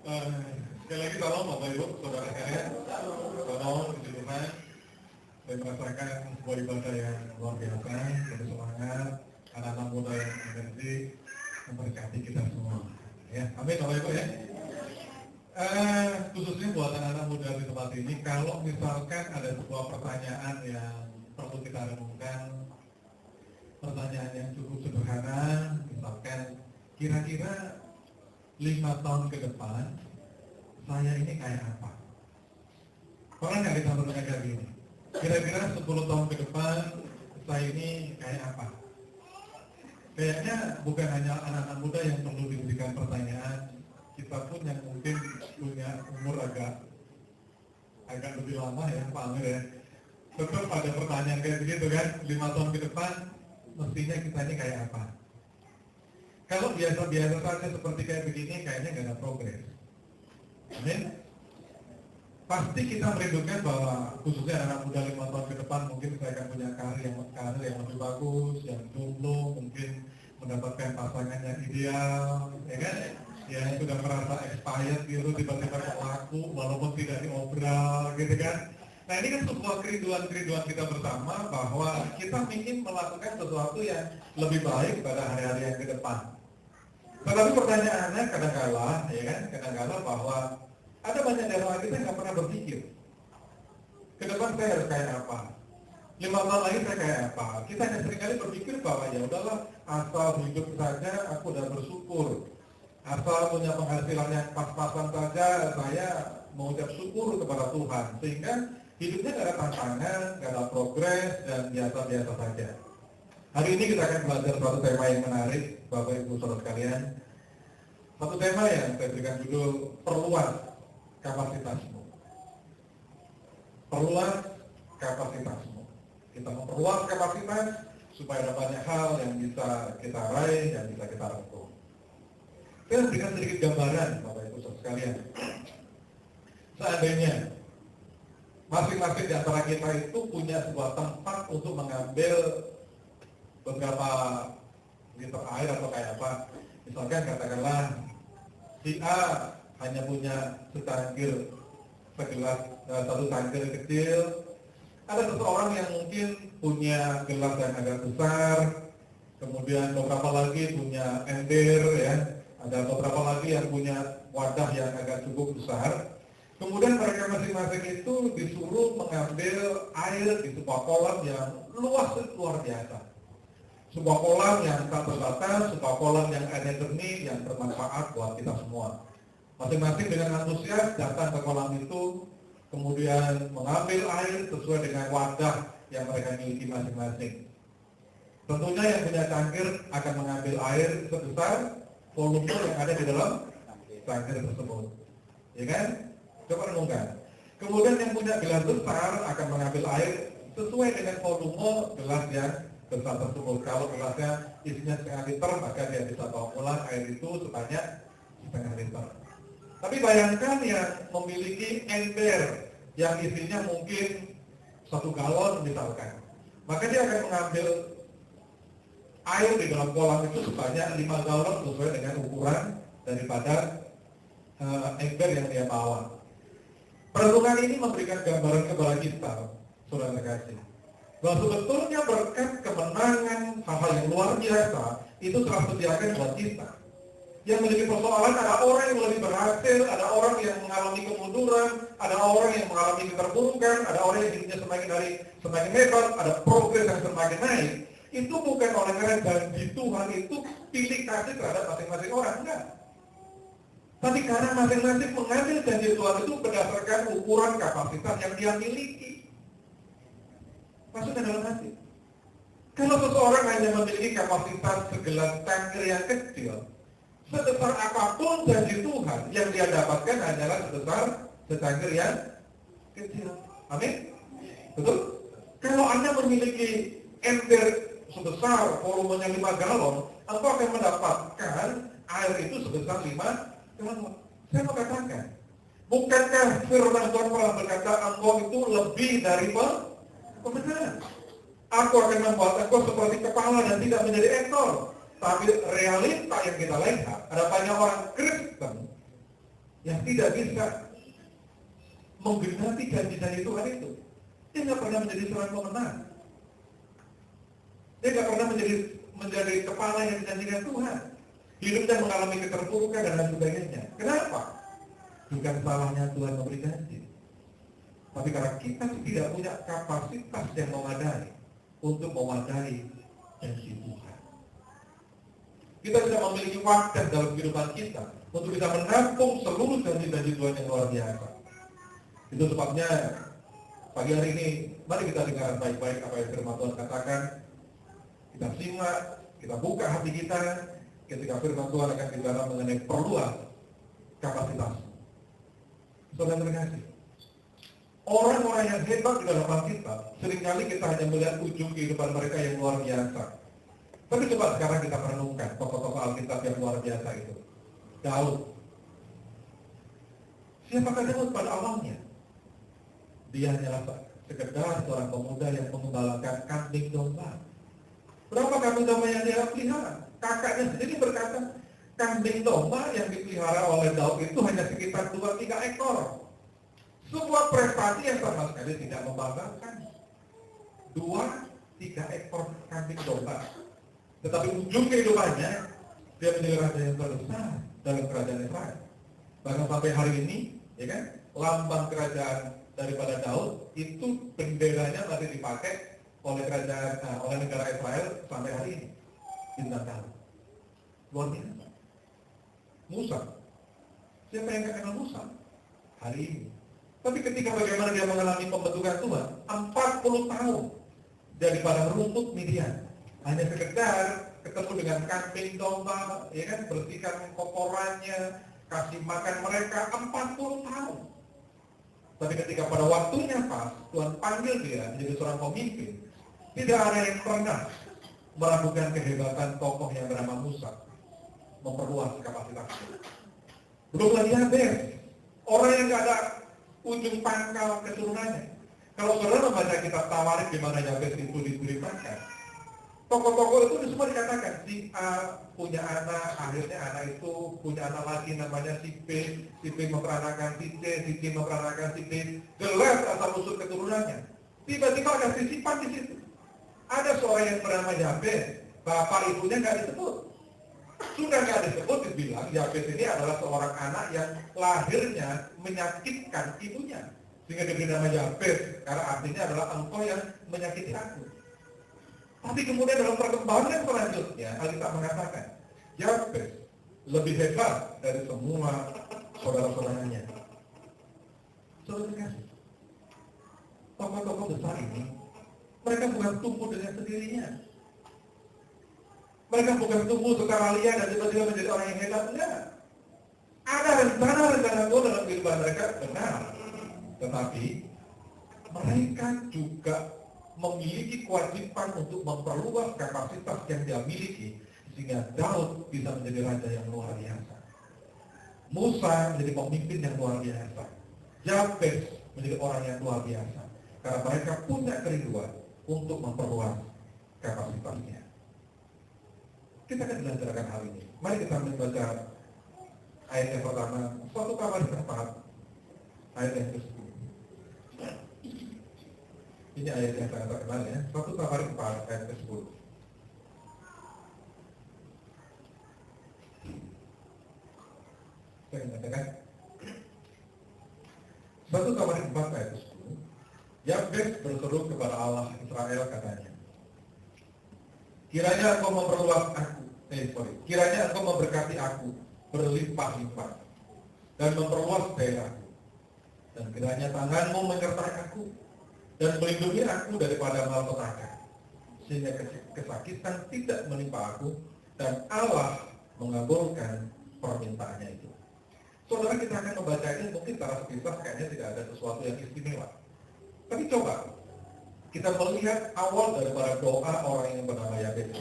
Sekali lagi salam Bapak Ibu, saudara sekalian. Salam puji Tuhan. Saya merasakan sebuah ibadah yang luar biasa, penuh semangat, anak-anak muda yang energi, memberkati kita semua. Ya, amin Bapak Ibu ya. Khususnya buat anak-anak muda di tempat ini, kalau misalkan ada sebuah pertanyaan yang perlu kita renungkan, pertanyaan yang cukup sederhana, misalkan kira-kira 5 tahun ke depan saya ini kayak apa? Pernah nggak kita bertanya kayak gini? Kira-kira 10 tahun ke depan saya ini kayak apa? Kayaknya bukan hanya anak-anak muda yang perlu diberikan pertanyaan, kita pun yang mungkin punya umur agak lebih lama ya Pak Amir ya. Tetap ada pertanyaan kayak begitu kan, 5 tahun ke depan mestinya kita ini kayak apa? Kalau biasa-biasa saja seperti kayak begini, kayaknya nggak ada progres. Amin. Pasti kita merindukan bahwa khususnya anak muda 5 tahun ke depan mungkin saya akan punya karir yang lebih bagus, yang jomblo, mungkin mendapatkan pasangan yang ideal, ya kan? Ya sudah merasa expired gitu, tiba-tiba laku walaupun tidak diobral gitu kan. Nah ini kan sebuah kerinduan kita bersama bahwa kita ingin melakukan sesuatu yang lebih baik pada hari-hari yang ke depan. Tetapi pertanyaannya kadang-kala bahwa ada banyak dari kita yang nggak pernah berpikir ke depan saya harus kayak apa, 5 tahun lagi saya kayak apa. Kita hanya seringkali berpikir bahwa ya udahlah, asal hidup saja aku udah bersyukur, asal punya penghasilan yang pas-pasan saja saya mengucap syukur kepada Tuhan, sehingga hidupnya nggak ada tantangan, nggak ada progres, dan biasa-biasa saja. Hari ini kita akan belajar suatu tema yang menarik, Bapak Ibu Saudara sekalian. Satu tema yang saya berikan judul perluas kapasitasmu. Perluas kapasitasmu. Kita memperluas kapasitas supaya ada banyak hal yang bisa kita raih dan bisa kita rangkum. Saya berikan sedikit gambaran, Bapak Ibu Saudara sekalian. Seandainya masing-masing di antara kita itu punya sebuah tempat untuk mengambil beberapa liter air atau kayak apa. Misalkan katakanlah si A hanya punya satu tangkir kecil. Ada seseorang yang mungkin punya gelas yang agak besar, kemudian beberapa lagi punya ember ya, ada beberapa lagi yang punya wadah yang agak cukup besar. Kemudian mereka masing-masing itu disuruh mengambil air di sebuah kolam yang luar biasa. Sebuah kolam yang tak terbatas, sebuah kolam yang ada jernih, yang bermanfaat buat kita semua. Masing-masing dengan antusias datang ke kolam itu, kemudian mengambil air sesuai dengan wadah yang mereka miliki masing-masing. Tentunya yang punya cangkir akan mengambil air sebesar volume yang ada di dalam cangkir tersebut. Ya kan? Coba renungkan. Kemudian yang punya gelas besar akan mengambil air sesuai dengan volume gelas yang besar tersebut. Kalau gelasnya isinya setengah liter, maka dia bisa bawa pulang air itu sebanyak setengah liter. Tapi bayangkan yang memiliki ember yang isinya mungkin 1 galon misalkan, maka dia akan mengambil air di dalam kolam itu sebanyak 5 galon sesuai dengan ukuran daripada ember yang dia bawa. Perenungan ini memberikan gambaran kepada kita, saudara kasih, bahwa sebetulnya berkat kemenangan hal-hal yang luar biasa itu telah disediakan buat kita. Yang memiliki persoalan, ada orang yang lebih berhasil, ada orang yang mengalami kemunduran, ada orang yang mengalami keterpurukan, ada orang yang hidupnya semakin hebat, ada progres yang semakin naik. Itu bukan oleh karena janji Tuhan itu pilih kasih terhadap masing-masing orang, enggak. Tapi karena masing-masing mengambil janji Tuhan itu berdasarkan ukuran kapasitas yang dia miliki. Maksudnya dalam hati. Kalau seseorang hanya memiliki kapasitas segelas cangkir yang kecil, sebesar apapun janji Tuhan, yang dia dapatkan hanyalah sebesar secangkir yang kecil. Amin? Betul? Kalau Anda memiliki ember sebesar volumenya 5 galon, engkau akan mendapatkan air itu sebesar 5 galon. Saya mau katakan, bukankah firman Tuhan pernah berkata engkau itu lebih dari pembenaran? Aku akan membuat engkau seperti kepala dan tidak menjadi ekor. Tapi realita yang kita lihat, ada banyak orang Kristen yang tidak bisa menggenapi janji-janji Tuhan itu. Dia nggak pernah menjadi seorang pemenang. Dia nggak pernah menjadi kepala yang dijanjikan Tuhan. Hidupnya mengalami keterpurukan dan lain sebagainya. Kenapa? Bukan salahnya Tuhan memberi janji, tapi karena kita tidak punya kapasitas yang memadai untuk memadai janji Tuhan. Kita bisa memiliki wadah dalam kehidupan kita untuk bisa menampung seluruh janji-janji Tuhan yang luar biasa. Itu sebabnya pagi hari ini mari kita dengar baik-baik apa yang firman Tuhan katakan. Kita simak, kita buka hati kita ketika firman Tuhan akan bicara mengenai perluas kapasitas. Saudara terkasih, orang-orang yang hebat di dalam Alkitab, seringkali kita hanya melihat ujung kehidupan mereka yang luar biasa. Tapi coba sekarang kita renungkan tokoh-tokoh Alkitab yang luar biasa itu. Daud. Siapakah Daud pada awalnya? Dia hanyalah sekedar seorang pemuda yang mengembalakan kambing domba. Berapa kambing domba yang dia pelihara? Kakaknya sendiri berkata, kambing domba yang dipelihara oleh Daud itu hanya sekitar 2-3 ekor. Sebuah prestasi yang sama sekali tidak membanggakan. 2-3 ekor kambing domba. Tetapi ujung kehidupannya, dia menjadi raja yang terbesar dalam kerajaan Israel. Bahkan sampai hari ini, ya kan, lambang kerajaan daripada Daud itu benderanya masih dipakai oleh kerajaan, oleh negara Israel sampai hari ini. Bintang Daud. Luar biasa. Musa. Siapa yang gak kenal Musa? Hari ini. Tapi ketika bagaimana dia mengalami pembentukan Tuhan, 40 tahun dari padang rumput Midian. Hanya sekedar ketemu dengan kambing domba, ya kan, bersihkan kotorannya, kasih makan mereka 40 tahun. Tapi ketika pada waktunya pas, Tuhan panggil dia menjadi seorang pemimpin, tidak ada yang pernah meragukan kehebatan tokoh yang bernama Musa. Memperluas kapasitasnya. Belum lagi Yabes, orang yang gak ada ujung pangkal keturunannya. Kalau saudara membaca kitab Tawarik di mana Yabes itu diceritakan, tokoh-tokoh itu semua dikatakan si A punya anak, akhirnya anak itu punya anak lagi namanya si B memperanakan si C memperanakan si D, jelas asal usul keturunannya. Tiba-tiba ada sisipan di situ. Ada seorang yang bernama Yabes, bapak ibunya nggak disebut. Sudah nggak disebut, dibilang Yabes ini adalah seorang anak yang lahirnya menyakitkan ibunya, sehingga diberi nama Yabes, karena artinya adalah engkau yang menyakiti aku. Tapi kemudian dalam perkembangan selanjutnya, Alkitab mengatakan Yabes lebih hebat dari semua saudara-saudaranya. Saudara kasih, tokoh-tokoh besar ini, mereka bukan tumbuh dengan sendirinya. Mereka bukan tumbuh secara liar dan tiba-tiba menjadi orang yang hebat, enggak. Ada rencana-rencana Tuhan dalam kehidupan mereka, benar. Tetapi mereka juga memiliki kewajiban untuk memperluas kapasitas yang dia miliki, sehingga Daud bisa menjadi raja yang luar biasa. Musa menjadi pemimpin yang luar biasa. Yabes menjadi orang yang luar biasa. Karena mereka punya kerinduan untuk memperluas kapasitasnya. Kita akan belajarkan hal ini. Mari kita membaca ayat yang pertama, 1 Tawarik 4, ayat yang ke-10. Ini ayat yang sangat terkenal ya, 1 Tawarik 4, ayat ke-10. Saya mengatakan 1 Tawarik 4, ayat ke-10. Yabes berseru kepada Allah Israel, katanya, kiranya engkau memperluas aku, kiranya engkau memberkati aku berlimpah-limpah dan memperluas daerahku, dan kiranya tanganmu menyertai aku dan melindungi aku daripada malapetaka, sehingga kesakitan tidak menimpa aku, dan Allah mengabulkan permintaannya itu. Saudara, kita akan membaca ini mungkin secara sepintas kayaknya tidak ada sesuatu yang istimewa. Tapi coba kita melihat awal daripada doa orang yang bernama Yabes.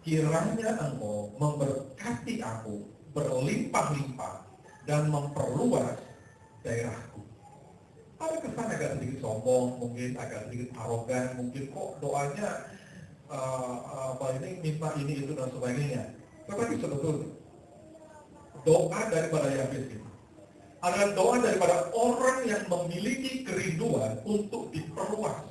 Kiranya engkau memberkati aku berlimpah-limpah dan memperluas daerahku. Ada kesan agak sedikit sombong, mungkin agak sedikit arogan, mungkin kok doanya minta ini itu dan sebagainya. Tetapi sebetulnya doa daripada Yabes ini adalah doa daripada orang yang memiliki kerinduan untuk diperluas,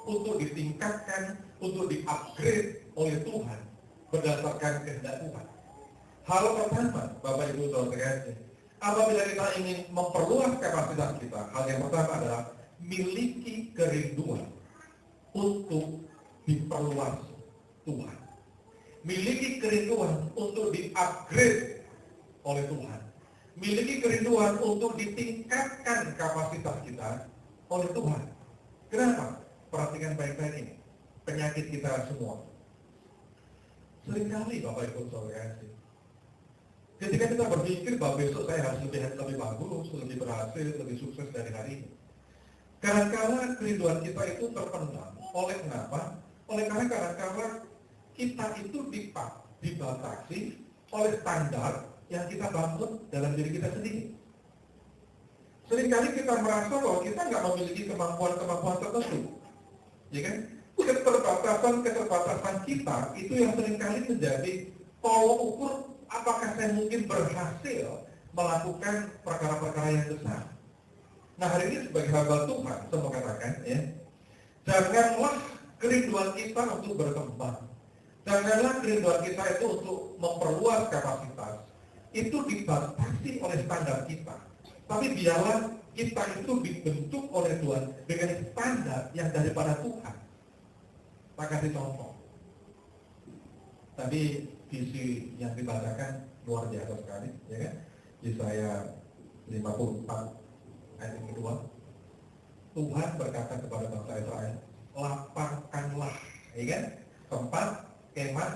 untuk ditingkatkan, untuk di-upgrade oleh Tuhan berdasarkan kehendak Tuhan. Hal pertama, Bapak Ibu Saudara sekalian, apabila kita ingin memperluas kapasitas kita, hal yang pertama adalah miliki kerinduan untuk diperluas Tuhan. Miliki kerinduan untuk di-upgrade oleh Tuhan. Miliki kerinduan untuk ditingkatkan kapasitas kita oleh Tuhan. Kenapa? Perhatikan baik-baik ini. Penyakit kita semua. Seringkali Bapak Ibu Saudara, ketika kita berpikir bahwa besok saya harus lebih bagus, lebih berhasil, lebih sukses dari hari ini. Kadang-kadang kerinduan kita itu terpendam. Oleh kenapa? Oleh karena kadang-kadang kita itu dibatasi oleh standar yang kita bangun dalam diri kita sendiri. Seringkali kita merasa bahwa kita nggak memiliki kemampuan-kemampuan tertentu. Ya kan? Keterbatasan kita itu yang seringkali menjadi tolok ukur apakah saya mungkin berhasil melakukan perkara-perkara yang besar. Nah, hari ini sebagai hamba Tuhan, saya mau katakan ya, janganlah kerinduan kita untuk berkembang. Janganlah kerinduan kita itu untuk memperluas kapasitas. Itu dibatasi oleh standar kita. Tapi biarlah kita itu dibentuk oleh Tuhan dengan standar yang daripada Tuhan. Saya kasih contoh. Tadi visi yang dibacakan luar biasa sekali, ya kan? Yesaya 54 ayat yang kedua. Tuhan berkata kepada bangsa Israel, lapangkanlah, ya kan? Tempat kemah.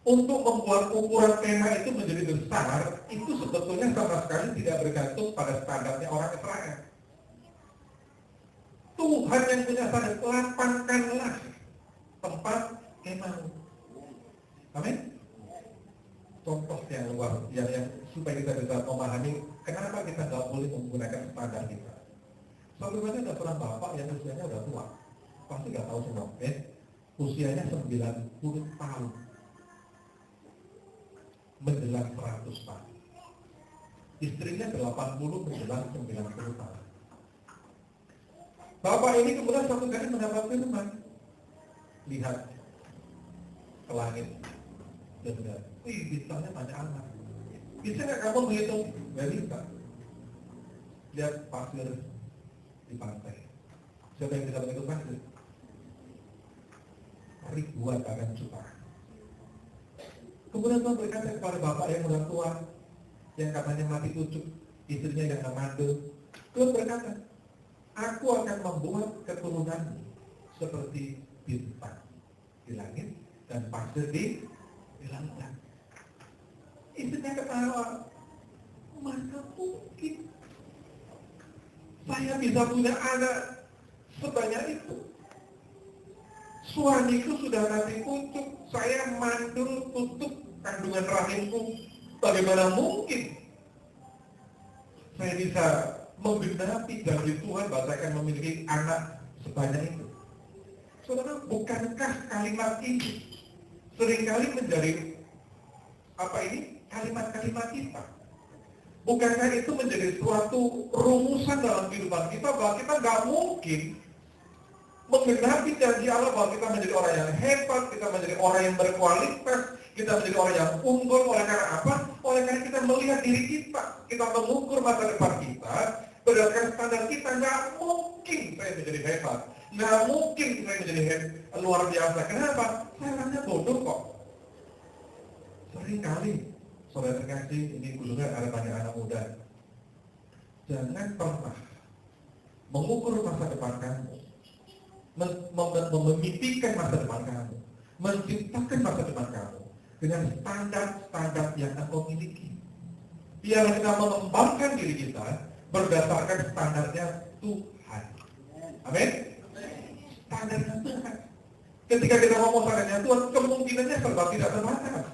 Untuk membuat ukuran kemah itu menjadi besar, itu sebetulnya sama sekali tidak bergantung pada standarnya orang Israel. Tuhan yang punya standar, lapangkanlah tempat kemah. Amin. Contoh yang luar, yang supaya kita bisa memahami kenapa kita nggak boleh menggunakan standar kita. Sebelumnya ada seorang bapak yang usianya udah tua, pasti nggak tahu semua, usianya 90 tahun, menjelang 100 tahun. Istrinya 80 menjelang 90 tahun. Bapak ini kemudian satu kali mendapat firman, lihat ke langit dan lihat, bintangnya banyak amat. Bisa nggak kamu menghitung? Nggak bisa. Lihat pasir di pantai. Siapa yang bisa menghitung pasir? Ribuan bahkan juta. Kemudian Tuhan berkata kepada bapak yang udah tua, yang katanya mati kucuk, istrinya yang mandul. Tuhan berkata, aku akan membuat keturunanmu seperti bintang di langit dan pasir di lautan. Istrinya ketawa, mana mungkin saya bisa punya anak sebanyak itu? Suamiku sudah mati kucuk, saya mandul tutup kandungan rahimku. Bagaimana mungkin saya bisa menggenapi janji Tuhan bahwa saya akan memiliki anak sebanyak itu? Saudara, bukankah kalimat ini seringkali menjadi kalimat-kalimat kita? Bukankah itu menjadi suatu rumusan dalam kehidupan kita bahwa kita nggak mungkin menggenapi janji Allah bahwa kita menjadi orang yang hebat, kita menjadi orang yang berkualitas, kita menjadi orang yang unggul. Oleh karena apa? Oleh karena kita melihat diri kita mengukur masa depan kita berdasarkan standar kita. Nggak mungkin saya menjadi hebat, nggak mungkin saya menjadi luar biasa. Kenapa? Saya orangnya bodoh kok. Seringkali, saudara terkasih, ini khususnya ada banyak anak muda, jangan pernah mengukur masa depan kamu, memimpikan masa depan kamu, menciptakan masa depan kamu dengan standar-standar yang engkau miliki. Biarlah kita mengembangkan diri kita berdasarkan standarnya Tuhan. Amin. Standarnya Tuhan. Ketika kita ngomong standarnya Tuhan, kemungkinannya serba tidak terbatas.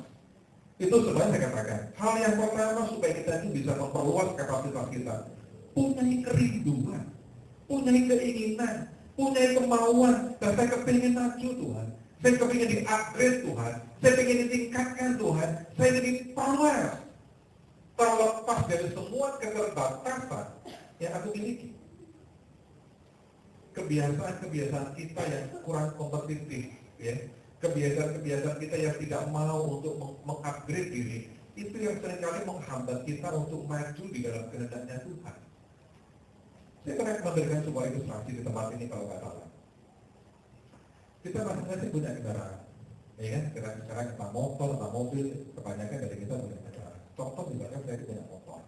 Itu sebenarnya saya katakan. Hal yang pertama supaya kita itu bisa memperluas kapasitas kita, punyai kerinduan, punyai keinginan, punya kemauan, dan saya kepingin maju Tuhan, saya kepingin di-upgrade Tuhan, saya ingin ditingkatkan Tuhan, saya ingin diperluas. terlepas dari semua keterbatasan yang aku miliki. Kebiasaan-kebiasaan kita yang kurang kompetitif, ya, kebiasaan-kebiasaan kita yang tidak mau untuk mengupgrade diri, itu yang seringkali menghambat kita untuk maju di dalam kehendaknya Tuhan. Saya pernah memberikan sebuah ilustrasi di tempat ini kalau nggak salah. Kita masing-masing punya kendaraan, ya kan? Sekarang entah motor, entah mobil, kebanyakan dari kita punya kendaraan. Contoh misalkan saya punya motor,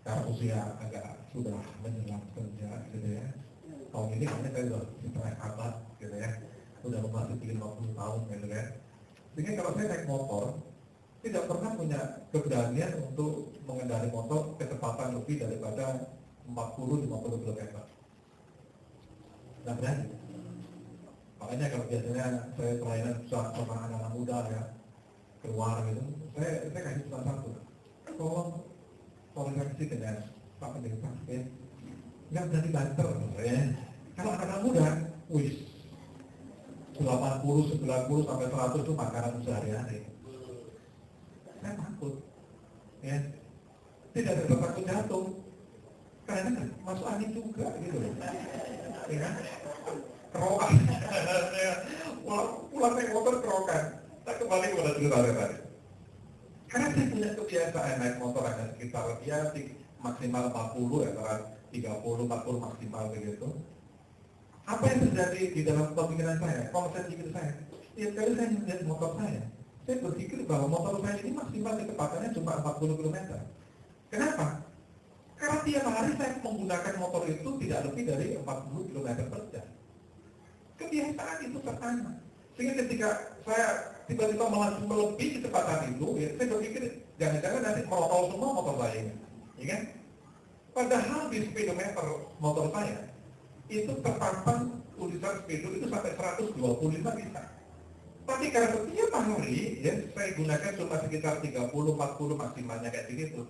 karena usia agak sudah menjelang kerja, gitu ya. Tahun ini kayaknya saya sudah setengah abad, gitu ya. Sudah memasuki 50 tahun, gitu ya. Sehingga kalau saya naik motor, tidak pernah punya keberanian untuk mengendari motor kecepatan lebih daripada 40-50 km. Tidak berani. Makanya kalau biasanya saya pelayanan sama anak-anak muda ya, keluar gitu, saya kasih pesan satu, tolong toleransi dengan Pak Pendeta, ya. Nggak berani banter, ya. Kalau anak-anak muda, wis 80, 90 sampai 100 itu makanan sehari-hari. Saya takut, ya. Tidak ada takut jatuh, karena masuk angin juga, gitu, ya. Kerokan, pulang naik motor kerokan. Saya kembali kepada cerita tadi. Karena saya punya kebiasaan naik motor hanya sekitar maksimal 40 ya, antara 30, 40 maksimal begitu. Apa yang terjadi di dalam pemikiran saya, konsep pikir saya? Setiap kali saya melihat motor saya berpikir bahwa motor saya ini maksimal kecepatannya cuma 40 km. Kenapa? Karena tiap hari saya menggunakan motor itu tidak lebih dari 40 km per jam. Kebiasaan itu tertanam. Sehingga ketika saya tiba-tiba melebihi kecepatan itu, ya, saya berpikir jangan-jangan nanti merotol semua motor saya ini, ya kan? Padahal di speedometer motor saya itu terpampang tulisan speedo itu sampai 125 bisa. Tapi karena setiap hari ya saya gunakan cuma sekitar 30-40 maksimalnya kayak begitu.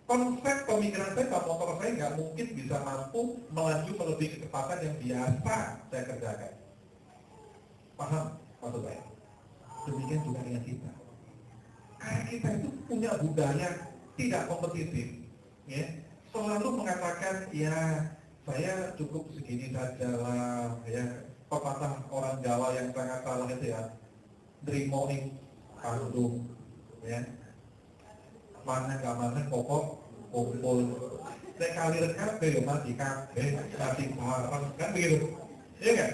Konsep pemikiran saya bahwa motor saya nggak mungkin bisa mampu melaju melebihi kecepatan yang biasa saya kerjakan. Paham maksud saya? Demikian juga dengan kita. Karena kita itu punya budaya tidak kompetitif, ya. Selalu mengatakan ya saya cukup segini saja lah, ya. Pepatah orang Jawa yang sangat salah itu ya, drimoing kandung, ya. Mana gak mana pokok kumpul. Nek kali rekap ya mati kabeh, mati bareng, kan begitu, iya nggak?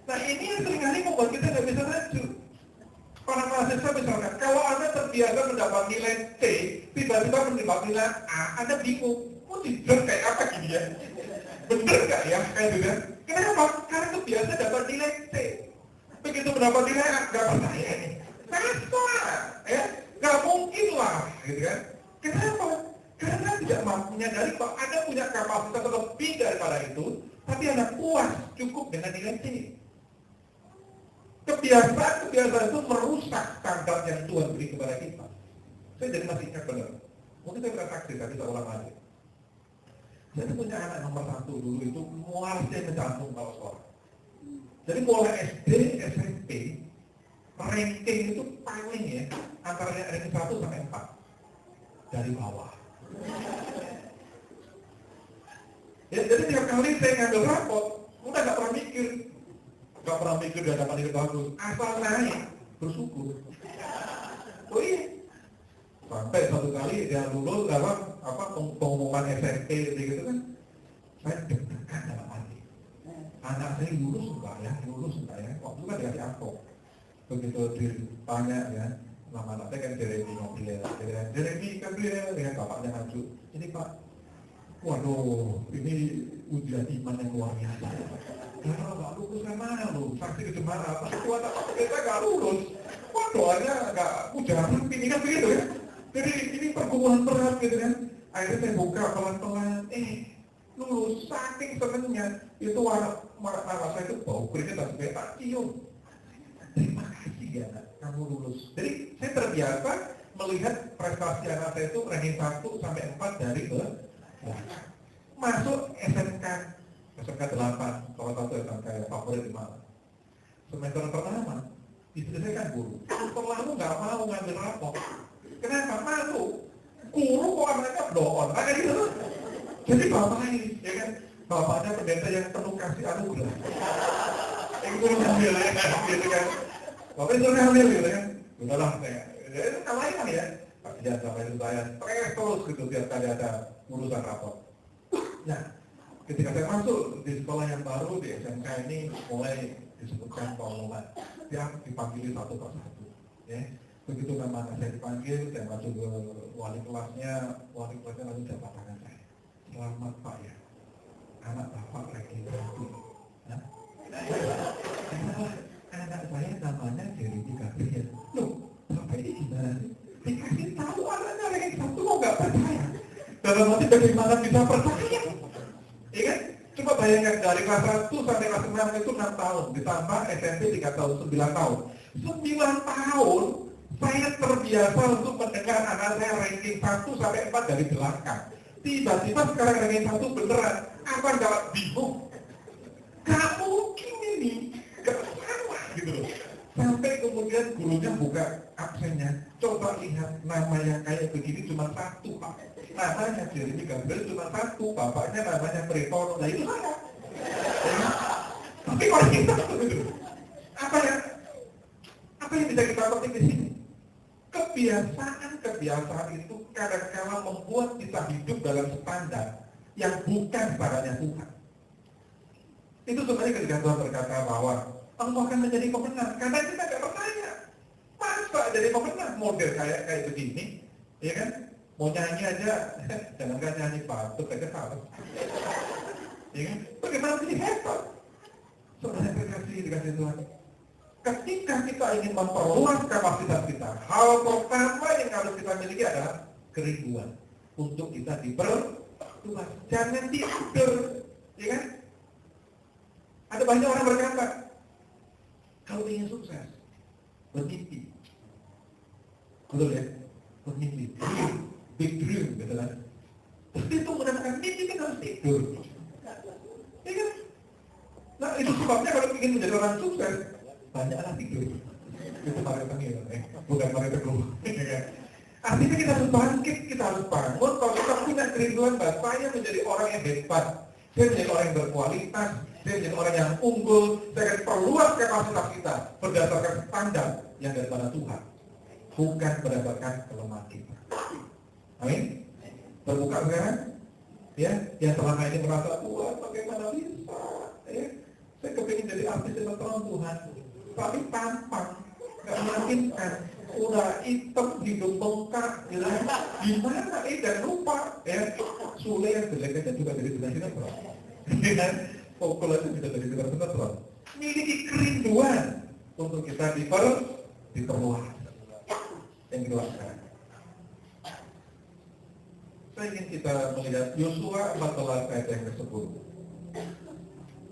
Nah ini yang seringkali membuat kita nggak bisa maju. Para mahasiswa misalkan, kalau Anda terbiasa mendapat nilai C, tiba-tiba mendapat nilai A, Anda bingung, mau tidur kayak apa gini ya? Bener nggak ya? Kayak gitu kan? Kenapa? Karena terbiasa dapat nilai C. Begitu mendapat nilai A, nggak percaya nih. Masa? Ya? Nggak mungkin lah, gitu kan? Kenapa? Karena tidak mampu menyadari bahwa Anda punya kapasitas lebih daripada itu, tapi Anda puas cukup dengan nilai C. Kebiasaan itu merusak standar yang Tuhan beri kepada kita. Saya jadi masih ingat benar. Mungkin saya pernah saksi, tapi saya ulang lagi. Saya punya anak nomor 1 dulu itu mual saya mencantum kalau sekolah. Jadi mulai SD, SMP, ranking itu paling ya, antara ranking 1 sampai 4. Dari bawah. Ya, jadi tiap kali saya ngambil rapot, udah gak pernah mikir. Gak pernah mikir dia dapat nilai bagus. Asal naik, bersyukur. Oh iya. Sampai satu kali dia lulus dalam pengumuman SMP gitu kan. Saya deg-degan dalam hati. Anak saya lulus enggak ya? Waktu itu kan dikasih amplop. Begitu ditanya ya, nama anak saya kan Jeremy Gabriel. Jeremy Gabriel dengan bapaknya maju. Ini Pak, waduh, ini ujian iman yang luar biasa. Kalau nggak lulus kan mana lu? Saksi kecemara, pasti Tuhan kita nggak lulus. Wah doanya nggak ujaran, ini kan begitu ya. Jadi ini pergumulan berat gitu kan. Akhirnya saya buka pelan-pelan, lulus. Saking senengnya, itu nama saya itu bau keringet dan sampai tak cium. Terima kasih ya nak, kamu lulus. Jadi saya terbiasa melihat prestasi anak saya itu ranking 1 sampai 4 dari belakang. Masuk SMK 8, kalau satu SMK yang favorit di mana? Semester pertama, istri saya kan guru. Terlalu nggak mau ngambil rapor. Kenapa? Malu. doon, nah, gitu. Jadi bapak ini, ya kan, bapaknya pendeta yang penuh kasih anugerah. Yang guru hamil ya kan, gitu kan. Bapak itu hamil gitu kan. Udahlah, ya itu namanya ya. Pak Dian sama itu saya terus gitu tiap kali ada urusan rapor. Nah, ketika saya masuk di sekolah yang baru di SMK ini mulai disebutkan pengumuman. Dia dipanggil satu persatu. Ya. Begitu nama saya dipanggil, saya masuk ke wali kelasnya langsung jabat tangan saya. Selamat Pak ya, anak Bapak lagi berarti. Nah, anak saya namanya Jeremy Gabriel. Loh, Bapak ini gimana sih? Dikasih tahu anaknya lagi satu kok nggak percaya. Dalam hati bagaimana bisa percaya? Iya kan? Coba bayangkan dari kelas 1 sampai kelas 6 itu 6 tahun, ditambah SMP 3 tahun, 9 tahun. 9 tahun, saya terbiasa untuk mendengar anak saya ranking 1 sampai 4 dari belakang. Tiba-tiba sekarang ranking 1 beneran, apa nggak bingung? Gak mungkin ini, gak sama gitu loh. Sampai kemudian gurunya buka absennya, coba lihat nama yang kayak begini cuma satu Pak. Namanya Jeremy Gabriel cuma satu, bapaknya namanya Pretono, nah itu saya. Ya. Tapi kalau kita gitu, apa yang bisa kita petik di sini? Kebiasaan itu kadang-kala membuat kita hidup dalam standar yang bukan standarnya Tuhan. Itu sebenarnya ketika Tuhan berkata bahwa engkau akan menjadi pemenang, karena kita nggak percaya. Masa jadi pemenang model kayak begini, ya kan? Mau nyanyi aja, jangankan nyanyi batuk aja salah. Ya kan? Bagaimana jadi hebat? Sebenarnya dikasih Tuhan. Ketika kita ingin memperluas kapasitas kita, hal pertama yang harus kita miliki adalah kerinduan untuk kita diperluas. Jangan diatur, ya kan? Ada banyak orang berkata, kalau ingin sukses, bermimpi. Betul ya? Bermimpi. Big dream, gitu kan? Tapi itu menggunakan mimpi kan harus tidur. Ya kan? Nah itu sebabnya kalau ingin menjadi orang sukses, banyaklah tidur. Itu paling tengil, bukan paling teguh. Artinya kita harus bangkit, kita harus bangun. Kalau kita punya kerinduan bahwa saya menjadi orang yang hebat, saya menjadi orang yang berkualitas, saya menjadi orang yang unggul, saya akan perluas kapasitas kita berdasarkan standar yang daripada Tuhan, bukan berdasarkan kelemahan kita. Amin. Terbuka sekarang, ya, yang selama ini merasa Tuhan bagaimana bisa, ya, saya kepingin jadi artis sinetron Tuhan, tapi tampang, nggak meyakinkan, udah hitam hidung bengkak, gitu. Gimana? Dan lupa, ya, Sule yang jelek-jeleknya juga jadi sinetron. Dan Pokoknya itu bisa jadi sinetron. Miliki kerinduan untuk kita diperluas. Yang kedua sekarang. Saya ingin kita melihat Yosua 14 ayat yang ke-10.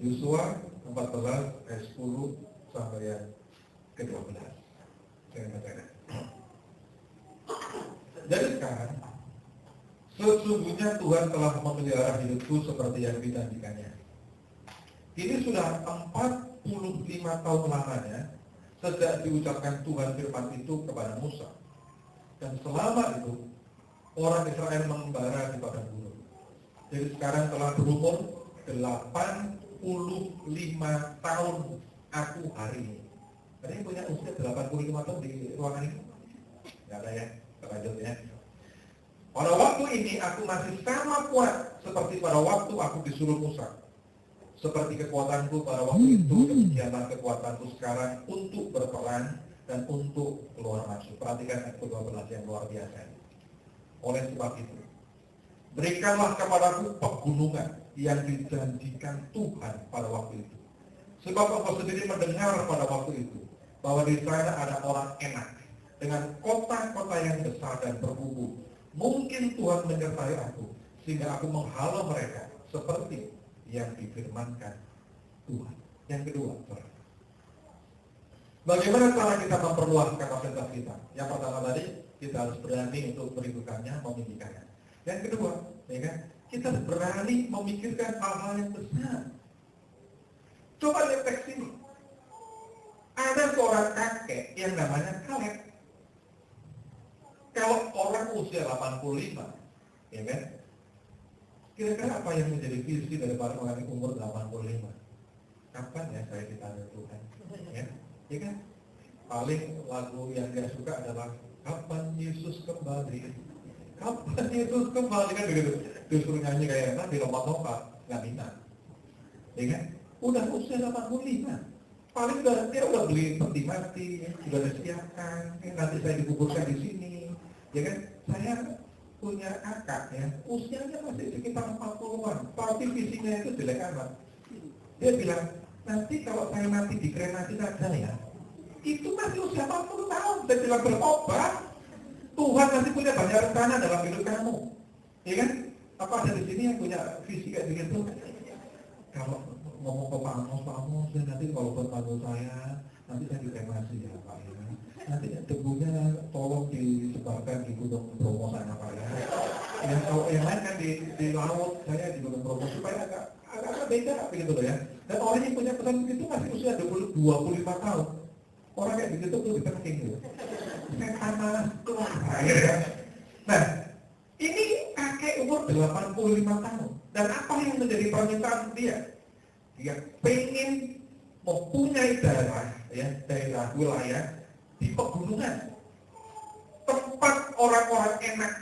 Yosua 14 ayat 10 sampai yang ke-12. Saya bacakan. Jadi sekarang, sesungguhnya Tuhan telah memelihara hidupku seperti yang dijanjikannya. Ini sudah 45 tahun lamanya sejak diucapkan Tuhan firman itu kepada Musa. Dan selama itu, orang Israel mengembara di padang gurun. Jadi sekarang telah berumur 85 tahun aku hari ini. Ada yang punya usia 85 tahun di ruangan ini? Nggak ada ya, terlanjut ya. Pada waktu ini aku masih sama kuat seperti pada waktu aku disuruh Musa. Seperti kekuatanku pada waktu itu, demikianlah kekuatanku sekarang untuk berperang dan untuk keluar masuk. Perhatikan ayat ke-12 yang luar biasa ini. Oleh sebab itu, berikanlah kepadaku pegunungan yang dijanjikan Tuhan pada waktu itu. Sebab engkau sendiri mendengar pada waktu itu bahwa di sana ada orang enak dengan kota-kota yang besar dan berkubu. Mungkin Tuhan menyertai aku sehingga aku menghalau mereka seperti yang difirmankan Tuhan. Yang kedua, bagaimana cara kita memperluas kapasitas kita? Yang pertama tadi, kita harus berani untuk merindukannya, memimpikannya. Yang kedua, ya kan, kita harus berani memikirkan hal-hal yang besar. Coba lihat teks ini. Ada seorang kakek yang namanya Kaleb. Kalau orang usia 85, ya kan? Kira-kira apa yang menjadi visi dari para orang yang umur 85? Kapan ya saya ditanya Tuhan? Ya kan? Paling lagu yang dia suka adalah kapan Yesus kembali? Kapan Yesus kembali, kan begitu? Disuruh nyanyi kayak di lompat-lompat, nggak minat. Ya kan? Udah usia 85. Paling dia udah beli peti mati, sudah disiapkan, nanti saya dikuburkan di sini. Ya kan? Saya punya kakak ya, usianya masih sekitar 40-an, tapi visinya itu jelek amat. Dia bilang, nanti kalau saya mati dikremasi saja ya, itu masih usia 40 tahun. Saya bilang, bertobat, Tuhan masih punya banyak rencana dalam hidup kamu. Ya kan? Apa ada di sini yang punya visi kayak begitu? Kalau ngomong ke Pak Amos, nanti kalau bertanggung saya, nanti saya dikremasi ya Pak ya. Nanti debunya tolong disebarkan di Gunung Bromo sana Pak ya. Yang kalau yang lain kan di laut, saya di Gunung Bromo supaya agak beda begitu loh ya. Dan orang yang punya pesan begitu masih usia 25 tahun. Orang kayak begitu tuh dipenting gitu. Saya panas keluar ya. Nah, ini kakek umur 85 tahun. Dan apa yang menjadi permintaan dia? Dia pengen mempunyai daerah wilayah di pegunungan, tempat orang-orang enak,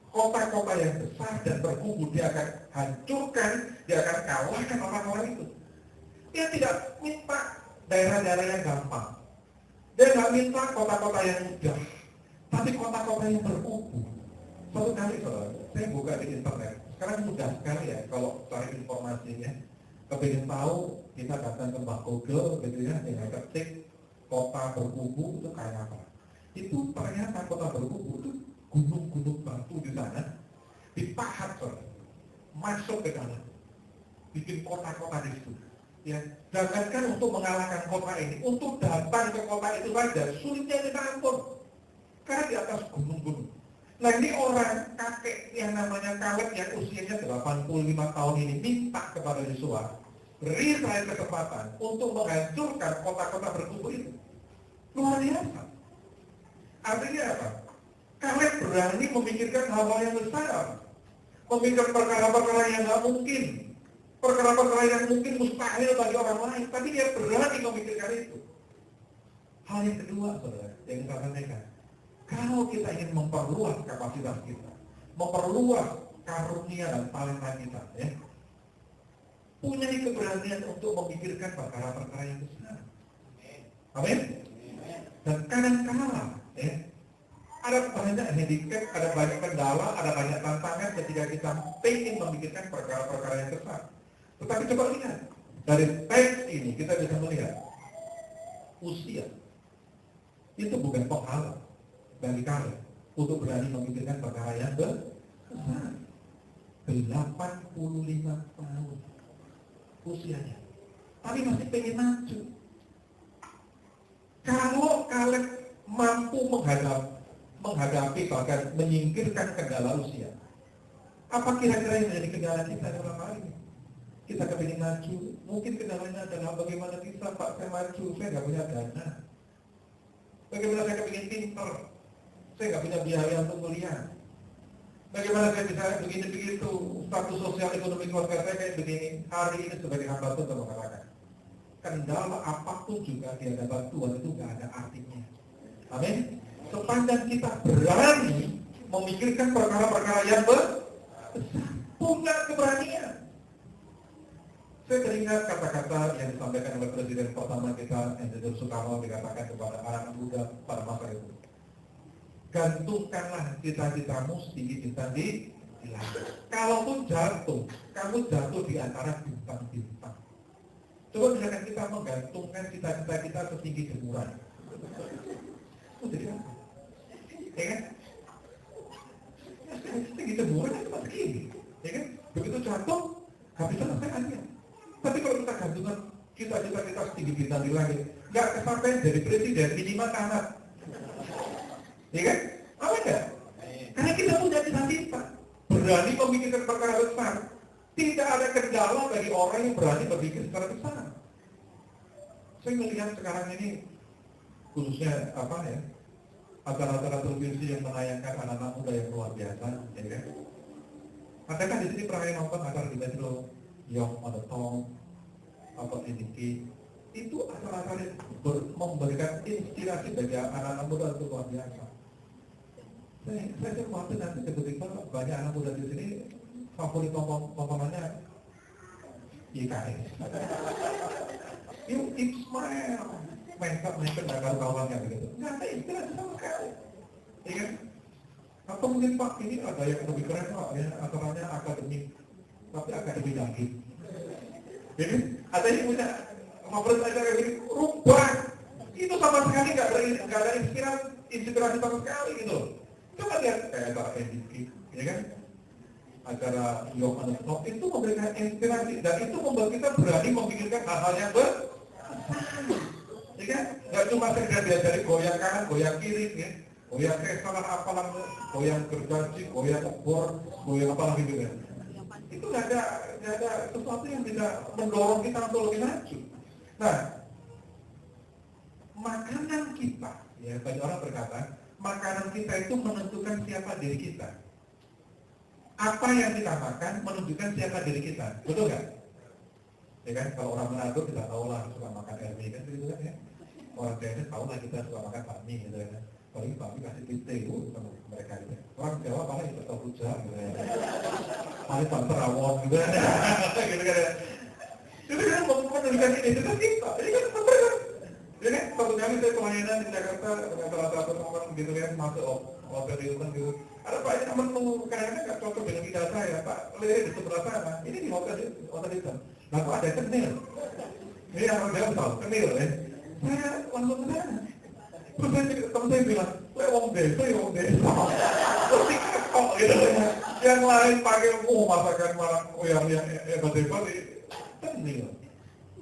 kota-kota yang besar dan berkumpul. Dia akan hancurkan, dia akan kalahkan orang-orang itu. Dia tidak minta daerah-daerah yang gampang, dia nggak minta kota-kota yang mudah, tapi kota-kota yang berkumpul. Suatu kali saya buka di internet, sekarang mudah sekali ya kalau cari informasinya. Kepingin tahu, kita datang ke Google gitu ya, dengan ketik kota berkubu itu kayak apa. Itu ternyata kota berkubu itu gunung-gunung batu di sana dipahat masuk ke dalam, bikin kota-kota di situ. Ya, jangankan untuk mengalahkan kota ini, untuk datang ke kota itu saja sulitnya kita ampun, karena di atas gunung-gunung. Nah ini orang kakek yang namanya Kaleb yang usianya 85 tahun ini minta kepada Yosua, beri saya kesempatan untuk menghancurkan kota-kota berkubu itu. Luar biasa. Artinya apa? Kaleb berani memikirkan hal-hal yang besar, memikirkan perkara-perkara yang nggak mungkin, perkara-perkara yang mungkin mustahil bagi orang lain, tapi dia berani memikirkan itu. Hal yang kedua, saudara, yang saya sampaikan, kalau kita ingin memperluas kapasitas kita, memperluas karunia dan talenta kita, ya, punya keberanian untuk memikirkan perkara-perkara yang besar. Amin. Dan kadang-kala, ya, ada banyak handicap, ada banyak kendala, ada banyak tantangan ketika kita ingin memikirkan perkara-perkara yang besar. Tetapi coba lihat, dari teks ini kita bisa melihat usia itu bukan penghalang bagi kalian untuk berani memikirkan perkara yang besar. 85 tahun usianya, tapi masih pengen maju. Kalau kalian mampu menghadapi bahkan menyingkirkan kendala usia, apa kira-kira yang menjadi kendala kita dalam hal ini? Kita kepingin maju, mungkin kendalanya adalah bagaimana bisa Pak saya maju, saya nggak punya dana. Bagaimana saya kepingin pinter, saya nggak punya biaya untuk kuliah. Bagaimana saya bisa begini-begitu, status sosial ekonomi keluarga saya kayak begini. Hari ini sebagai hamba Tuhan mengatakan, kendala apapun juga di hadapan Tuhan itu nggak ada artinya. Amin. Sepanjang kita berani memikirkan perkara-perkara yang besar, punya keberanian. Saya teringat kata-kata yang disampaikan oleh Presiden pertama kita, Insinyur Soekarno, dikatakan kepada anak muda pada masa itu. Gantungkanlah cita-citamu setinggi-tinggi di langit. Kalaupun jatuh, kamu jatuh di antara bintang-bintang. Coba misalkan kita menggantungkan cita-cita kita setinggi jemuran. Itu jadi apa? Ya kan? Setinggi jemuran itu begini. Ya kan? Begitu jatuh, habis selesai. Tapi kalau kita gantungkan cita-cita kita setinggi bintang di langit, nggak kesampean jadi presiden, minimal tamat. Ya kan? Apa enggak? Karena kita punya cita-cita, berani memikirkan perkara besar. Tidak ada kendala bagi orang yang berani berpikir secara besar. Saya melihat sekarang ini, khususnya acara-acara televisi yang menayangkan anak-anak muda yang luar biasa, ya kan? Anda kan di sini pernah nonton acara di Metro Young on the Top atau NDT, itu acara-acara memberikan inspirasi bagi anak-anak muda untuk luar biasa. Saya khawatir nanti tiba-tiba banyak anak muda di sini favorit tontonannya IKS. You keep smile, makeup nggak kawan-kawannya begitu. Nggak ada inspirasi sama sekali, ya kan? Atau mungkin Pak ini ada yang lebih keren Pak, ya acaranya akademik, tapi akademik lagi. Jadi ada yang punya favorit acara ini rubah, itu sama sekali nggak ada inspirasi sama sekali gitu. Coba lihat kayak acara NDT, ya kan? Acara Young on the Top itu memberikan inspirasi dan itu membuat kita berani memikirkan hal-hal yang ya kan? Nggak cuma sekedar diajari goyang kanan, goyang kiri, ya. Goyang kesalah apalah, goyang gergaji, goyang obor, goyang apalah gitu kan. Itu nggak ada sesuatu yang bisa mendorong kita untuk lebih maju. Nah, makanan kita, ya banyak orang berkata, makanan kita itu menentukan siapa diri kita. Apa yang kita makan menunjukkan siapa diri kita, betul nggak? Ya kan, kalau orang Manado kita tahu lah suka makan RB kan, gitu kan ya. Orang Jawa tahu lah kita suka makan bakmi gitu kan. Kalau ini bakmi kasih pite itu sama mereka gitu. Orang Jawa paling kita tahu rujak gitu ya. Paling banter rawon gitu kan. Gitu kan ya. Itu kan menunjukkan identitas kita. Ini kan bener kan? Ya kan, satu kali saya pelayanan di Jakarta dengan salah satu teman gitu kan, masuk hotel di Hilton gitu. Ada banyak menu, kadang-kadang nggak cocok dengan lidah saya, Pak. Lihat di sebelah sana, ini di hotel Hilton. Nah, kok ada kenil? Ini orang Jawa tahu, kenil ya. Saya langsung ke sana. Terus teman saya bilang, wong desa, wong desa. Terus kok gitu ya. Yang lain pakai masakan malah yang hebat-hebat, kenil.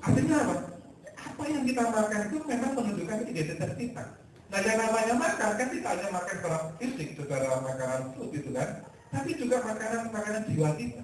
Artinya apa? Apa yang kita makan itu memang menunjukkan identitas kita. Nah, yang namanya makan kan tidak hanya makan secara fisik, secara makanan food itu kan, tapi juga makanan jiwa kita.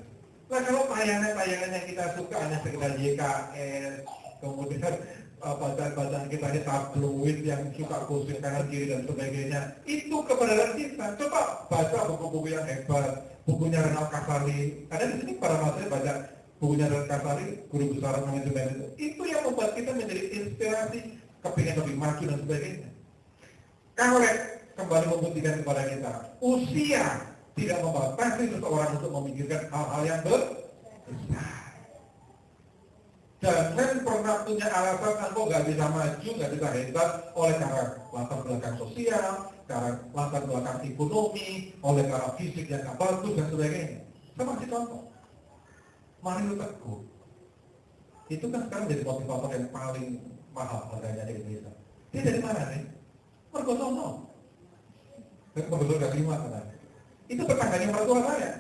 Nah, kalau tayangan-tayangan yang kita suka hanya sekedar YKS, kemudian bacaan-bacaan kita ini tabloid yang suka gosip kanan kiri dan sebagainya, itu kebenaran kita. Coba baca buku-buku yang hebat, bukunya Renal Kasali. Ada di sini para mahasiswa baca bukunya Renal Kasali, guru besar manajemen itu yang membuat kita menjadi inspirasi, kepingin lebih maju dan sebagainya. Kalau kembali membuktikan kepada kita, usia tidak membatasi seseorang untuk memikirkan hal-hal yang besar. Jangan pernah punya alasan engkau nggak bisa maju, nggak bisa hebat oleh karena latar belakang sosial, karena latar belakang ekonomi, oleh karena fisik yang nggak bagus dan sebagainya. Saya kasih contoh, Mario Teguh. Itu kan sekarang jadi motivator yang paling mahal harganya di Indonesia. Dia dari mana nih? Mergosono. Dan kebetulan gak terima kan? Itu tetangganya mertua saya.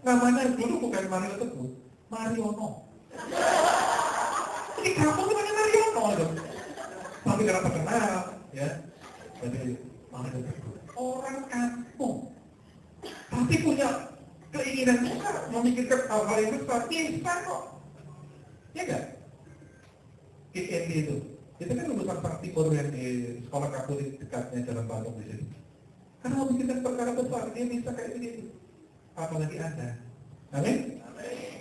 Namanya dulu bukan Mario Teguh, Mariono. Jadi kampung namanya Mariono itu. Tapi karena terkenal, ya. Jadi Mario Teguh. Orang kampung. Tapi punya keinginan besar, memikirkan hal-hal yang besar, bisa kok. Ya enggak? KND itu kan lulusan Sakti Baru yang di sekolah Katolik dekatnya Jalan Bandung di sini. Karena memikirkan perkara besar, dia bisa kayak begitu. Apalagi Anda. Amin?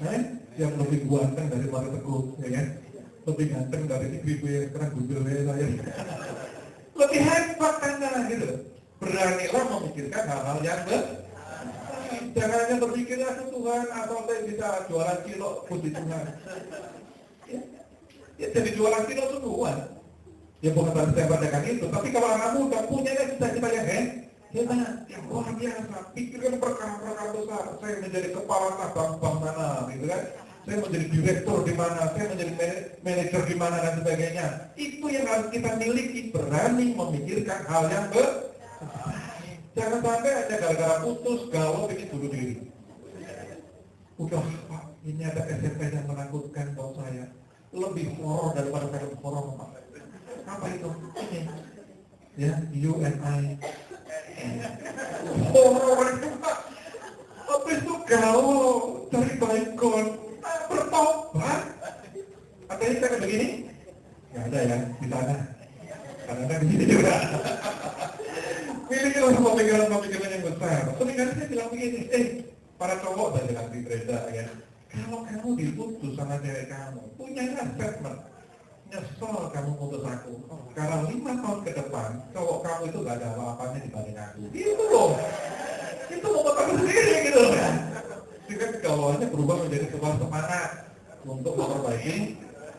Amin? Yang lebih ganteng dari Mario Teguh, ya kan? Lebih ganteng dari ibu-ibu yang sekarang gundul saya. Lebih hebat Anda gitu. Beranilah memikirkan hal-hal yang besar. Jangan hanya berpikirnya Tuhan atau saya bisa jualan kilo puji Tuhan. Ya jadi jualan kilo itu Tuhan. Ya bukan berarti saya bacakan itu, tapi kalau anak muda punya cita-cita yang hebat, yang luar biasa, pikirkan perkara-perkara besar. Saya menjadi kepala bank mana, gitu kan? Saya menjadi direktur di mana, saya menjadi manajer di mana dan sebagainya. Itu yang harus kita miliki, berani memikirkan hal yang besar. Jangan sampai hanya gara-gara putus, galau, bikin bunuh diri. Udah Pak, ini ada SMP yang menakutkan buat saya. Lebih horor daripada film horor Pak. Apa itu? Ini. Ya, you and I. Horor itu Pak. Habis itu galau, cari baikon, bertobat. Katanya saya begini? Nggak ada ya, di sana. Karena di sini juga. Miliki pemikiran-pemikiran yang besar. Pemikiran saya bilang begini, Para cowok saya bilang di gereja ya, kalau kamu diputus sama cewek kamu, punya statement, nyesel kamu putus aku, karena 5 tahun ke depan, cowok kamu itu gak ada apa-apanya dibanding aku. Itu loh, itu mau kamu sendiri gitu loh kan. Sehingga kegawalannya berubah menjadi sebuah semangat untuk memperbaiki.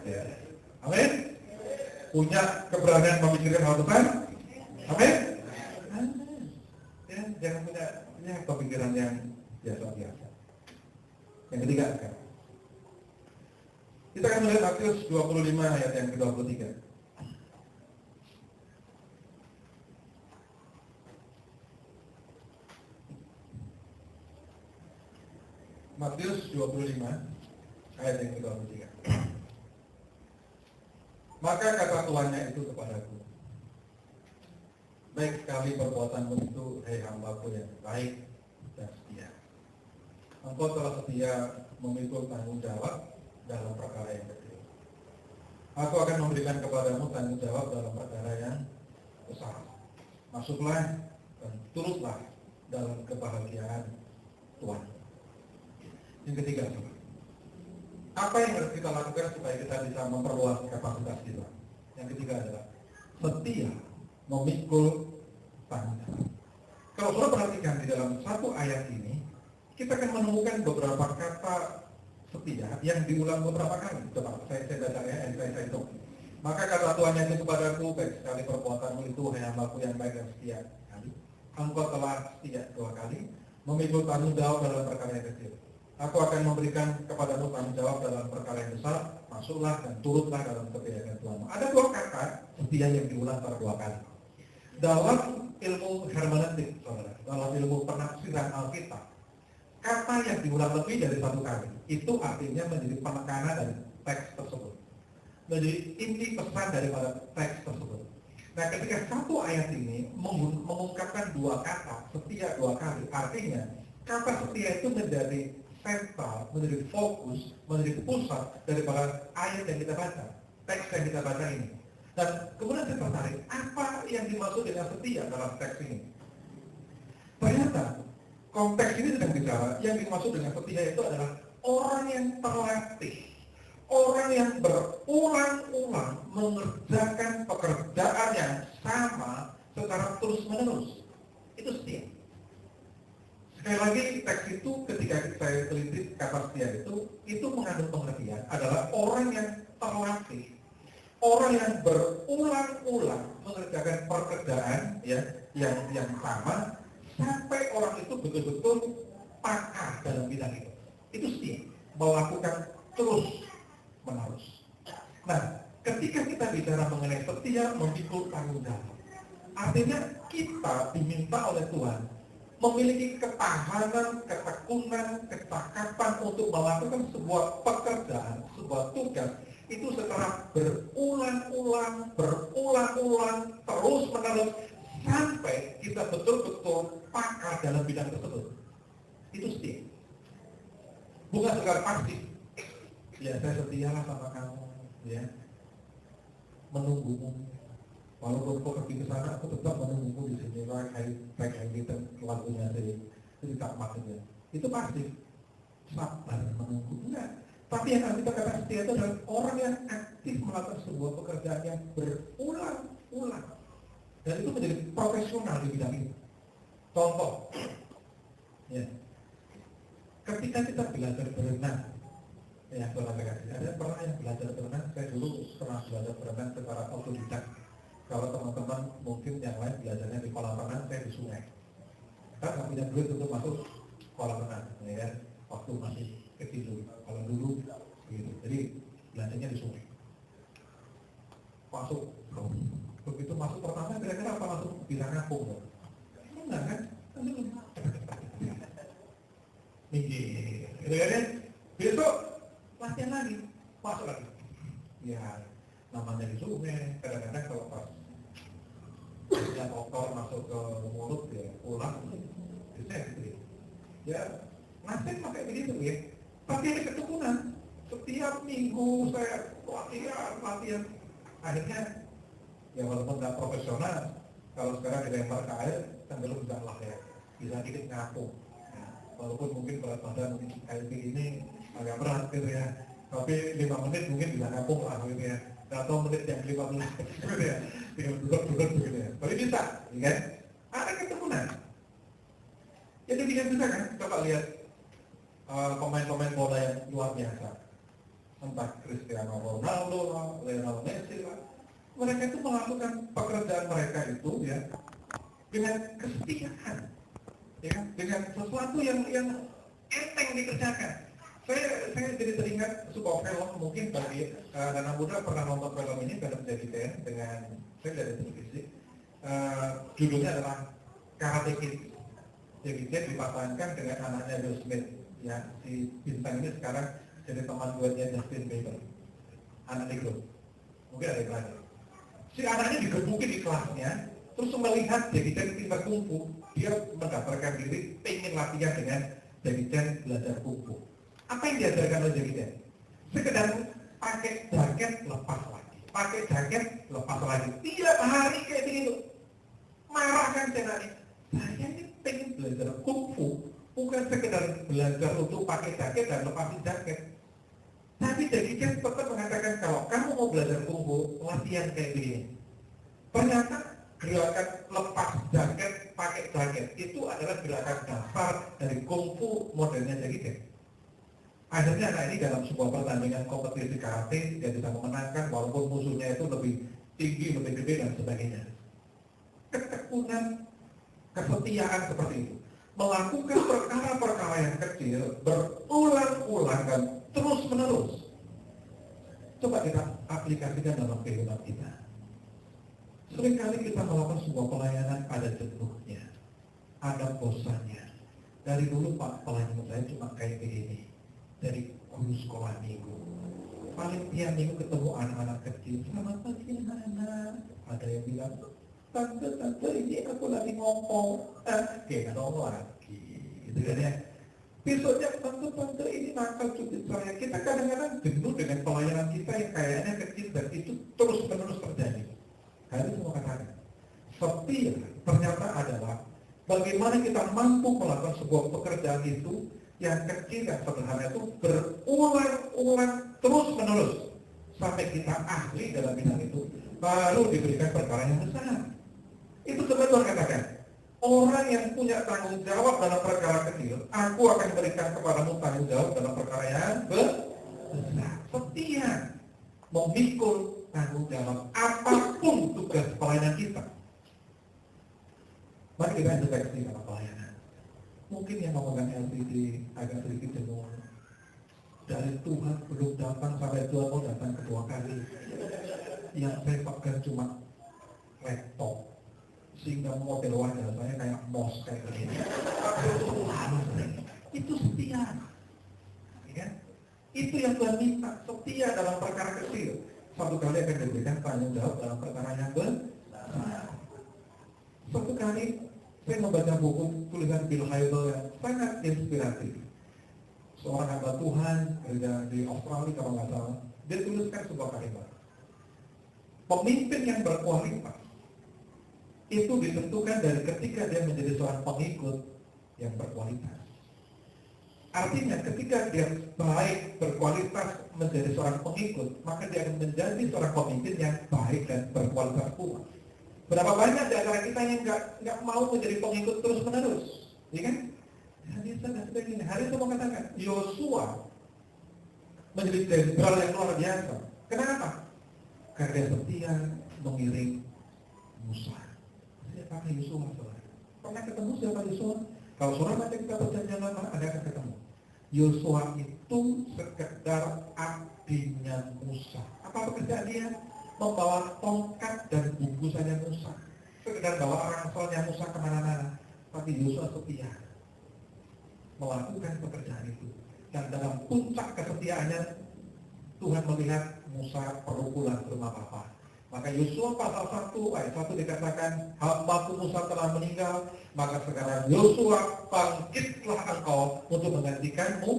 Ya. Amin. Punya keberanian memikirkan hal besar. Amin. Ya, jangan punya pemikiran yang biasa-biasa. Yang ketiga kan. Kita akan melihat Matius 25 ayat yang ke-23. Matius 25 ayat yang ke-23. Maka kata tuannya itu kepadaku, baik sekali perbuatanmu itu, hei hambaku yang baik dan setia. Engkau telah setia memikul tanggung jawab dalam perkara yang kecil. Aku akan memberikan kepadamu tanggung jawab dalam perkara yang besar. Masuklah dan turutlah dalam kebahagiaan Tuhan. Yang ketiga, apa yang harus kita lakukan supaya kita bisa memperluas kapasitas kita? Yang ketiga adalah setia memikul tanggung jawab. Kalau saudara perhatikan di dalam satu ayat ini, kita akan menemukan beberapa kata setia yang diulang beberapa kali. Coba saya baca ya, saya hitung. Maka kata tuannya itu kepadaku, baik sekali perbuatanmu itu, hei hambaku yang baik dan setia. Kali. Engkau telah setia 2 kali, memikul tanggung jawab dalam perkara yang kecil. Aku akan memberikan kepadamu tanggung jawab dalam perkara yang besar, masuklah dan turutlah dalam kebijakan Tuhanmu. Ada 2 kata setia yang diulang pada 2 kali. Dalam ilmu hermeneutik, saudara, dalam ilmu penafsiran Alkitab, kata yang diulang lebih dari 1 kali, itu artinya menjadi penekanan dari teks tersebut. Menjadi inti pesan daripada teks tersebut. Nah, ketika satu ayat ini mengungkapkan 2 kata, setia 2 kali, artinya kata setia itu menjadi sentral, menjadi fokus, menjadi pusat daripada ayat yang kita baca, teks yang kita baca ini. Dan kemudian saya tertarik, apa yang dimaksud dengan setia dalam teks ini? Ternyata konteks ini sedang bicara, yang dimaksud dengan setia itu adalah orang yang terlatih, orang yang berulang-ulang mengerjakan pekerjaan yang sama secara terus-menerus. Itu setia. Sekali lagi, teks itu ketika saya teliti kata setia itu mengandung pengertian adalah orang yang terlatih, orang yang berulang-ulang mengerjakan pekerjaan ya yang sama sampai orang itu betul-betul pakar dalam bidang itu. Itu setia, melakukan terus menerus. Nah, ketika kita bicara mengenai setia memikul tanggung jawab, artinya kita diminta oleh Tuhan memiliki ketahanan, ketekunan, kecakapan untuk melakukan sebuah pekerjaan, sebuah tugas itu secara berulang-ulang, terus-menerus sampai kita betul-betul pakar dalam bidang tersebut. Itu setia. Bukan sekedar pasif. Ya, saya setialah sama kamu, ya, menunggumu. Walaupun kau pergi ke sana, aku tetap menunggumu di sini. Kayak gitu lagunya jadi tak maksudnya. Itu pasti sabar menunggu. Enggak. Tapi yang kita kata setia itu adalah orang yang aktif melakukan sebuah pekerjaan yang berulang-ulang. Dan itu menjadi profesional di bidang itu. Contoh, ya, ketika kita belajar berenang, ya, ada pernah yang belajar berenang. Saya dulu pernah belajar berenang secara otodidak. Kalau teman-teman mungkin yang lain belajarnya di kolam renang, saya di sungai. Kan nggak punya duit untuk masuk kolam renang, ya kan? Waktu masih kecil dulu. Kalau dulu, gitu. Jadi belajarnya di sungai. Masuk, begitu masuk pertama kira-kira apa masuk bisa ngapung? Enggak kan? Minggir, gitu kan? Besok latihan lagi, masuk lagi. Ya, namanya di sungai. Kadang-kadang kalau pas yang kotor masuk ke mulut ya pulang bisa gitu ya nasib pakai begitu ya. Tapi ada ketekunan setiap minggu saya latihan akhirnya ya walaupun nggak profesional, kalau sekarang dilempar ke air tenggelam lah ya, bisa dikit ngapung ya. walaupun mungkin berat badan kayak ini agak berat gitu ya, tapi 5 menit mungkin bisa ngapung lah gitu ya, atau menit yang 15 gitu ya, tinggal duduk gitu ya, tapi bisa, ya kan? Ada ketemuan. Jadi bisa kan, coba lihat pemain-pemain bola yang luar biasa, entah Cristiano Ronaldo, Lionel Messi lah, mereka itu melakukan pekerjaan mereka itu ya dengan kesetiaan, ya kan? Dengan sesuatu yang enteng dikerjakan. Saya jadi teringat sebuah film, mungkin bagi anak muda pernah nonton film ini, film Jackie Chan dengan saya dari televisi. Judulnya adalah Karate Kid. Jackie Chan dipasangkan dengan anaknya Will Smith. Ya, si bintang ini sekarang jadi teman duetnya Justin Bieber, anak negro. Mungkin ada yang lain. Si anaknya digebukin di kelasnya, terus melihat Jackie Chan pintar kungfu, dia mendaftarkan diri, pengen latihan dengan Jackie Chan belajar kungfu. Apa yang diajarkan oleh Jackie Chan? Sekedar pakai jaket lepas lagi, pakai jaket lepas lagi. Tiap hari kayak begitu. Marah kan Chan, saya ini pengen belajar kungfu, bukan sekedar belajar untuk pakai jaket dan lepasin jaket. Tapi Jackie Chan tetap mengatakan kalau kamu mau belajar kungfu, latihan kayak begini. Ternyata gerakan lepas jaket, pakai jaket itu adalah gerakan dasar dari kungfu modelnya Jackie Chan. Akhirnya anak ini dalam sebuah pertandingan kompetisi karate dia bisa memenangkan walaupun musuhnya itu lebih tinggi, lebih gede dan sebagainya. Ketekunan, kesetiaan seperti itu, melakukan perkara-perkara yang kecil berulang-ulang dan terus-menerus. Coba kita aplikasikan dalam kehidupan kita. Seringkali kita melakukan sebuah pelayanan ada jenuhnya, ada bosannya. Dari dulu Pak, pelayanan saya cuma kayak begini. Dari guru sekolah minggu, paling tiap minggu ketemu anak-anak kecil, selamat pagi anak-anak. Ada yang bilang, tante ini aku lagi ngomong, kayak ngomong lagi, gitu kan ya. Besoknya tante ini nakal cubit saya. Kita kadang-kadang jenuh dengan pelayanan kita yang kayaknya kecil dan itu terus-menerus terjadi. Hari itu mau katakan, setia ternyata adalah bagaimana kita mampu melakukan sebuah pekerjaan itu yang kecil dan sederhana itu berulang-ulang terus-menerus sampai kita ahli dalam bidang itu, baru diberikan perkara yang besar. Itu sebetulnya katakan, orang yang punya tanggung jawab dalam perkara kecil, aku akan berikan kepadamu tanggung jawab dalam perkara yang besar. Setia memikul tanggung jawab apapun tugas pelayanan kita. Mari kita introspeksi dalam pelayanan. Mungkin yang memegang LPD agak sedikit jenuh. Dari Tuhan belum datang sampai Tuhan mau datang kedua kali. Yang saya pegang cuma laptop, sehingga model wajah saya kayak mos kayak begini. Itu setia, ya? Itu yang Tuhan minta, setia dalam perkara kecil. Satu kali akan diberikan tanggung jawab dalam perkara yang besar. Satu kali saya membaca buku tulisan Bill Hybels yang sangat inspiratif. Seorang hamba Tuhan kerja di Australia kalau nggak salah, dia tuliskan sebuah kalimat. Pemimpin yang berkualitas itu ditentukan dari ketika dia menjadi seorang pengikut yang berkualitas. Artinya ketika dia baik, berkualitas menjadi seorang pengikut, maka dia akan menjadi seorang pemimpin yang baik dan berkualitas pula. Berapa banyak di antara kita yang nggak mau menjadi pengikut terus-menerus, ya kan? Hari ini, hari itu mau katakan, Yosua menjadi jenderal yang luar biasa. Kenapa? Karena dia setia mengiring Musa. Siapa Yosua? Pernah ketemu siapa Yosua? Kalau saudara baca kitab Perjanjian Lama, Anda akan ketemu. Yosua itu sekedar abdinya Musa. Apa pekerjaan dia? Membawa tongkat dan bungkusannya Musa. Sekedar bawa rangselnya Musa kemana-mana. Tapi Yosua setia melakukan pekerjaan itu. Dan dalam puncak kesetiaannya, Tuhan melihat Musa perlu pulang ke rumah Bapa. Maka Yosua pasal 1 ayat 1 dikatakan, hambaku Musa telah meninggal, maka sekarang Yosua bangkitlah engkau untuk menggantikanmu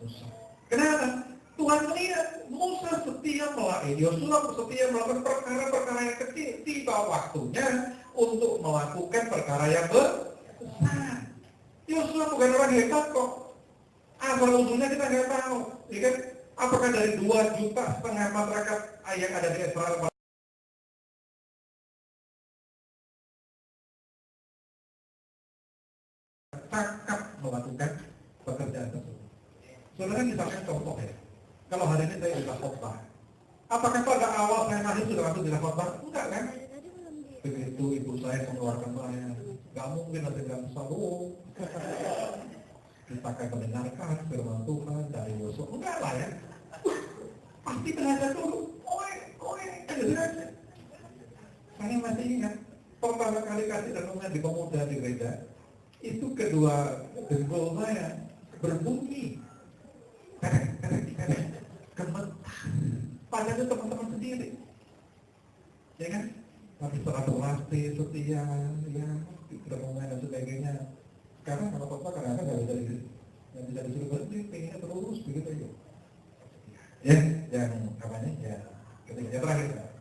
Musa. Kenapa? Tuhan melihat Musa setia melayani, Yosua setia melakukan perkara-perkara yang kecil. Tiba waktunya untuk melakukan perkara yang besar. Yosua bukan orang hebat kok. Asal usulnya kita nggak tahu, ya kan? Apakah dari 2,5 juta masyarakat yang ada di Israel cakap melakukan pekerjaan tersebut? Saudara, misalkan contoh ya, kalau hari ini saya bisa khotbah, apakah pada awal saya masih sudah langsung bisa khotbah? Enggak kan? Begitu ibu saya mengeluarkan saya, nggak mungkin nanti nggak selalu kita akan mendengarkan firman Tuhan dari Yosua. Enggak lah ya, pasti belajar dulu. Saya masih ingat pertama kali kasih renungan di pemuda di gereja, itu kedua dengkul saya berbunyi, gemetar. Padahal itu teman-teman sendiri, ya kan? Tapi setelah berlatih setia, ya, renungan dan sebagainya. Sekarang kalau khotbah kadang-kadang nggak bisa disuruh berhenti, pengennya terus begitu aja. Ya, yang namanya ya ketika terakhir.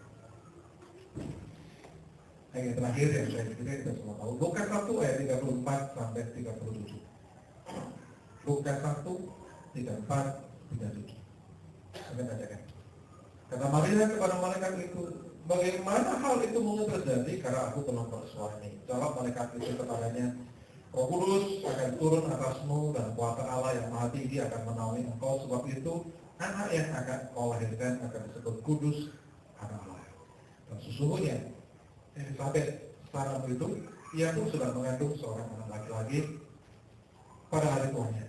Ayat terakhir yang saya pikir kita semua tahu. Lukas 1 ayat 34 sampai 37. Lukas 1 34 37. Kita bacakan. Kata Maria kepada malaikat itu, bagaimana hal itu mungkin terjadi karena aku telah bersuami? Jawab malaikat itu kepadanya, Roh Kudus akan turun atasmu dan kuasa Allah yang Maha Tinggi akan menaungi engkau, sebab itu anak yang akan kau lahirkan akan disebut kudus anak Allah. Dan sesungguhnya Elisabeth saudaramu itu, ia pun sudah mengandung seorang anak laki-laki pada hari tuanya.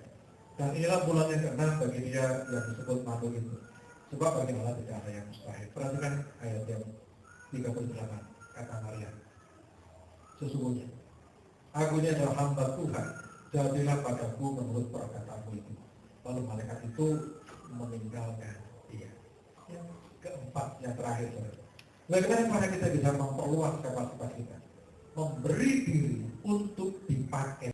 Dan inilah bulan yang ke-6 bagi dia yang disebut madu itu. Sebab bagi Allah tidak ada yang mustahil. Perhatikan ayat yang 38, kata Maria. Sesungguhnya, aku ini adalah hamba Tuhan, jadilah padaku menurut perkataanmu itu. Lalu malaikat itu meninggalkan dia. Yang keempat, yang terakhir, bagaimana kita bisa memperluas kapasitas kita? Memberi diri untuk dipakai